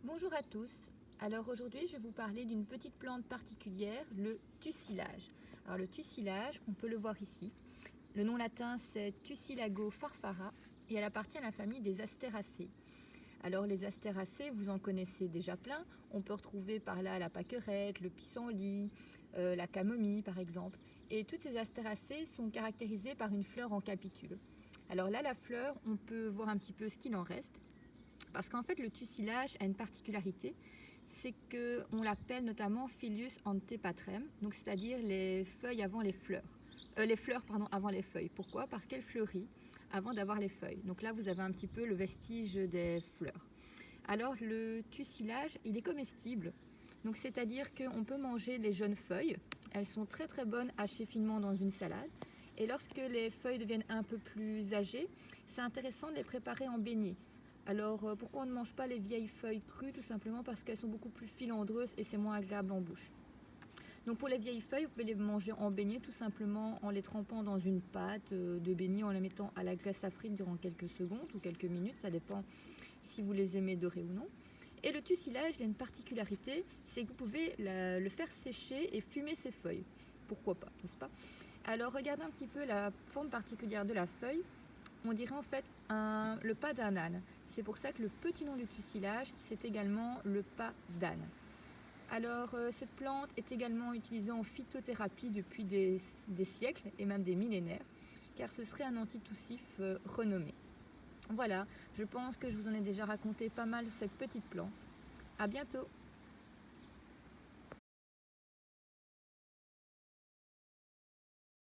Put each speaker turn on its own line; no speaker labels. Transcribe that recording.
Bonjour à tous. Alors aujourd'hui, je vais vous parler d'une petite plante particulière, le tussilage. Alors le tussilage, on peut le voir ici. Le nom latin c'est Tussilago farfara et elle appartient à la famille des Astéracées. Alors les Astéracées, vous en connaissez déjà plein. On peut retrouver par là la pâquerette, le pissenlit, la camomille par exemple. Et toutes ces Astéracées sont caractérisées par une fleur en capitule. Alors là, la fleur, on peut voir un petit peu ce qu'il en reste. Parce qu'en fait, le tussilage a une particularité, c'est qu'on l'appelle notamment Phyllius antepatrem, donc c'est-à-dire les feuilles avant les fleurs. Les fleurs avant les feuilles. Pourquoi? Parce qu'elle fleurit avant d'avoir les feuilles. Donc là, vous avez un petit peu le vestige des fleurs. Alors le tussilage, il est comestible. Donc c'est-à-dire qu'on peut manger les jeunes feuilles. Elles sont très très bonnes hachées finement dans une salade. Et lorsque les feuilles deviennent un peu plus âgées, c'est intéressant de les préparer en beignets. Alors pourquoi on ne mange pas les vieilles feuilles crues? Tout simplement parce qu'elles sont beaucoup plus filandreuses et c'est moins agréable en bouche. Donc pour les vieilles feuilles, vous pouvez les manger en beignet tout simplement en les trempant dans une pâte de beignet, en les mettant à la graisse à frire durant quelques secondes ou quelques minutes, ça dépend si vous les aimez dorés ou non. Et le tussilage, il a une particularité, c'est que vous pouvez le faire sécher et fumer ses feuilles. Pourquoi pas, n'est-ce pas? Alors regardez un petit peu la forme particulière de la feuille. On dirait en fait le pas d'un âne. C'est pour ça que le petit nom du tussilage, c'est également le pas d'âne. Alors cette plante est également utilisée en phytothérapie depuis des siècles et même des millénaires, car ce serait un antitoussif renommé. Voilà, je pense que je vous en ai déjà raconté pas mal de cette petite plante. À bientôt!